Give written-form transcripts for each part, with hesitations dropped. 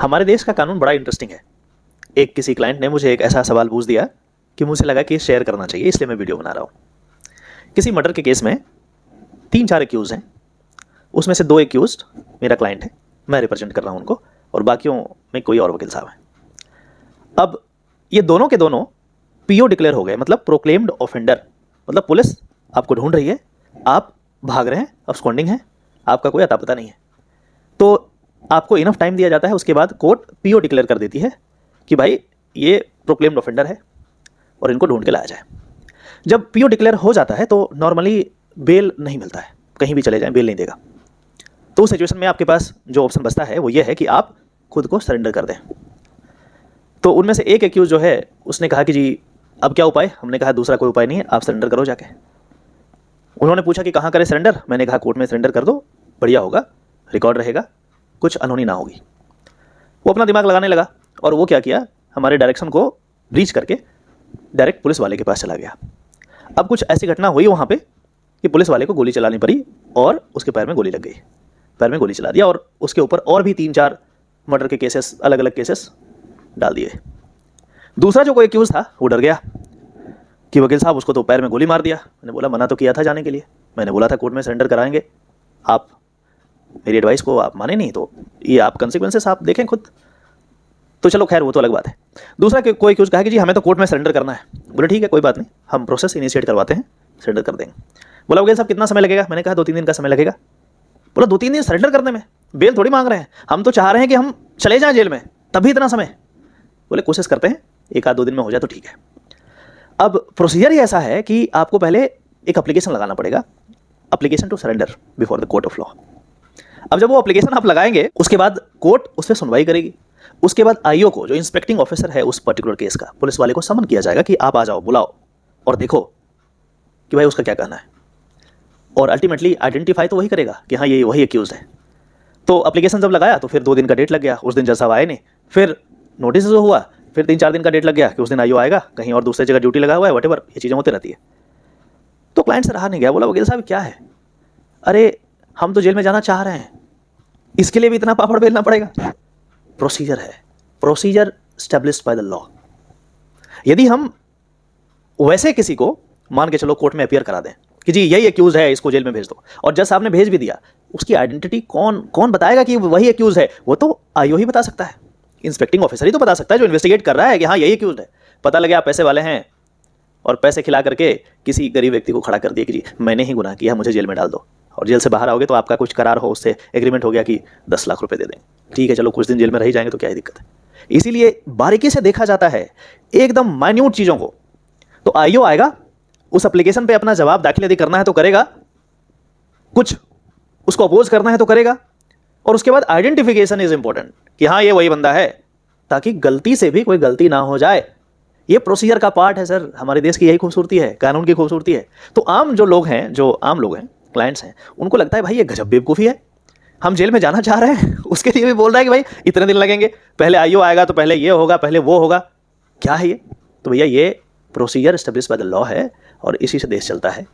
हमारे देश का कानून बड़ा इंटरेस्टिंग है। एक किसी क्लाइंट ने मुझे एक ऐसा सवाल पूछ दिया कि मुझे लगा कि शेयर करना चाहिए, इसलिए मैं वीडियो बना रहा हूँ। किसी मर्डर के केस में 3-4 एक्यूज हैं, उसमें से 2 एक्यूज मेरा क्लाइंट है, मैं रिप्रेजेंट कर रहा हूँ उनको, और बाकियों में कोई और वकील साहब हैं। अब ये दोनों के दोनों पीओ डिक्लेयर हो गए, मतलब प्रोक्लेम्ड ऑफेंडर। मतलब पुलिस आपको ढूंढ रही है, आप भाग रहे हैं, अब्सकॉन्डिंग हैं, आपका कोई अता पता नहीं है, तो आपको इनफ टाइम दिया जाता है। उसके बाद कोर्ट पीओ डिक्लेयर कर देती है कि भाई ये प्रोक्लेम्ड ऑफेंडर है और इनको ढूंढ के लाया जाए। जब पीओ डिक्लेयर हो जाता है तो नॉर्मली बेल नहीं मिलता है, कहीं भी चले जाएं बेल नहीं देगा। तो उस सिचुएशन में आपके पास जो ऑप्शन बचता है वो ये है कि आप खुद को सरेंडर कर दें। तो उनमें से एक एक्यूज जो है उसने कहा कि जी अब क्या उपाय। हमने कहा दूसरा कोई उपाय नहीं है, आप सरेंडर करो जाके। उन्होंने पूछा कि कहाँ करें सरेंडर। मैंने कहा कोर्ट में सरेंडर कर दो, बढ़िया होगा, रिकॉर्ड रहेगा, कुछ अनहोनी ना होगी। वो अपना दिमाग लगाने लगा और वो क्या किया, हमारे डायरेक्शन को ब्रीच करके डायरेक्ट पुलिस वाले के पास चला गया। अब कुछ ऐसी घटना हुई वहाँ पे कि पुलिस वाले को गोली चलानी पड़ी और उसके पैर में गोली लग गई, पैर में गोली चला दिया, और उसके ऊपर और भी 3-4 मर्डर के केसेस, अलग अलग केसेस डाल दिए। दूसरा जो कोई एक्यूज था वो डर गया कि वकील साहब उसको तो पैर में गोली मार दिया। मैंने बोला मना तो किया था जाने के लिए, मैंने बोला था कोर्ट में सरेंडर कराएंगे, आप मेरी एडवाइस को आप माने नहीं, तो ये आप कंसिक्वेंसेस आप देखें खुद। तो चलो खैर वो तो अलग बात है। दूसरा कोई एक्यूज कहा कि जी हमें तो कोर्ट में सरेंडर करना है। बोले ठीक है कोई बात नहीं, हम प्रोसेस इनिशिएट करवाते हैं, सरेंडर कर देंगे। बोला वकील साहब कितना समय लगेगा। मैंने कहा 2-3 दिन का समय लगेगा। बोला 2-3 दिन सरेंडर करने में, बेल थोड़ी मांग रहे हैं, हम तो चाह रहे हैं कि हम चले जाएं जेल में, तभी इतना समय। बोले कोशिश करते हैं, 1-2 दिन में हो जाए तो ठीक है। अब प्रोसीजर ही ऐसा है कि आपको पहले एक एप्लीकेशन लगाना पड़ेगा, application to surrender before the court of law. अब जब वो एप्लीकेशन आप लगाएंगे उसके बाद कोर्ट उस पर सुनवाई करेगी। उसके बाद आईओ को, जो इंस्पेक्टिंग ऑफिसर है उस पर्टिकुलर केस का, पुलिस वाले को समन किया जाएगा कि आप आ जाओ, बुलाओ और देखो कि भाई उसका क्या कहना है, और अल्टीमेटली आइडेंटिफाई तो वही करेगा कि हाँ ये वही एक्यूज है। तो एप्लीकेशन जब लगाया तो फिर 2 दिन का डेट लग गया, उस दिन जज साहब आए नहीं, फिर नोटिस जो हुआ, फिर 3-4 दिन का डेट लग गया कि उस दिन आईओ आएगा, कहीं और दूसरी जगह ड्यूटी लगा हुआ है, वटेवर, ये चीज़ें होती रहती है। तो क्लाइंट से रहा नहीं गया, बोला वकील साहब क्या है, अरे हम तो जेल में जाना चाह रहे हैं, इसके लिए भी इतना पापड़ बेलना पड़ेगा। प्रोसीजर है, procedure established by the law. यदि हम वैसे किसी को मान के चलो कोर्ट में अपीयर करा दें कि जी यही एक्यूज है, इसको जेल में भेज दो, और जज साहब ने भेज भी दिया, उसकी आइडेंटिटी कौन बताएगा कि वही एक्यूज है? वो तो आईओ ही बता सकता है, इंस्पेक्टिंग ऑफिसर ही तो बता सकता है जो इन्वेस्टिगेट कर रहा है कि हाँ यही एक्यूज है। पता लगे आप पैसे वाले हैं और पैसे खिला करके किसी गरीब व्यक्ति को खड़ा कर दिया कि जी मैंने ही गुनाह किया, मुझे जेल में डाल दो, और जेल से बाहर आओगे तो आपका कुछ करार हो, उससे एग्रीमेंट हो गया कि 10 लाख रुपए दे दें, ठीक है चलो कुछ दिन जेल में रह जाएंगे तो क्या ही दिक्कत है। इसीलिए बारीकी से देखा जाता है एकदम माइन्यूट चीज़ों को। तो आईओ आएगा, उस एप्लीकेशन पे अपना जवाब दाखिल यदि करना है तो करेगा, कुछ उसको अपोज करना है तो करेगा, और उसके बाद आइडेंटिफिकेशन इज इंपॉर्टेंट कि हाँ ये वही बंदा है, ताकि गलती से भी कोई गलती ना हो जाए। ये प्रोसीजर का पार्ट है सर, हमारे देश की यही खूबसूरती है, कानून की खूबसूरती है। तो आम लोग हैं, क्लाइंट्स हैं, उनको लगता है भाई ये गजब बेवकूफ़ी है, हम जेल में जाना चाह रहे हैं, उसके लिए भी बोल रहा है कि भाई इतने दिन लगेंगे, पहले आईओ आएगा तो पहले ये होगा, पहले वो होगा, क्या है ये? तो भैया ये procedure establish by the law है, और इसी से देश चलता है,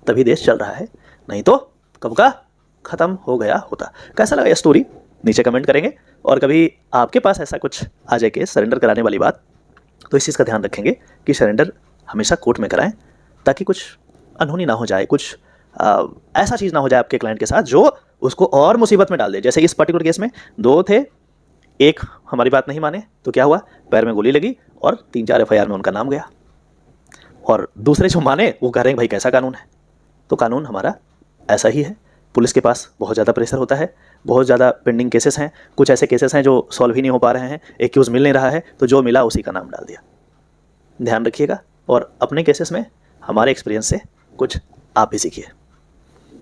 तभी देश चल रहा है, नहीं तो कब का खत्म हो गया होता। कैसा लगा ये स्टोरी नीचे कमेंट करेंगे, और कभी आपके पास ऐसा कुछ आ जाए केस सरेंडर कराने वाली बात, तो इस चीज़ का ध्यान रखेंगे कि सरेंडर हमेशा कोर्ट में कराएं, ताकि कुछ अनहोनी ना हो जाए, कुछ ऐसा चीज़ ना हो जाए आपके क्लाइंट के साथ जो उसको और मुसीबत में डाल दे। जैसे इस पर्टिकुलर केस में 2 थे, एक हमारी बात नहीं माने तो क्या हुआ, पैर में गोली लगी और 3-4 एफआईआर में उनका नाम गया, और दूसरे जो माने वो कह रहे हैं भाई कैसा कानून है। तो कानून हमारा ऐसा ही है। पुलिस के पास बहुत ज़्यादा प्रेशर होता है, बहुत ज़्यादा पेंडिंग केसेस हैं, कुछ ऐसे केसेस हैं जो सॉल्व ही नहीं हो पा रहे हैं, एक्यूज़ मिल नहीं रहा है, तो जो मिला उसी का नाम डाल दिया। ध्यान रखिएगा, और अपने केसेस में हमारे एक्सपीरियंस से कुछ आप भी सीखिए।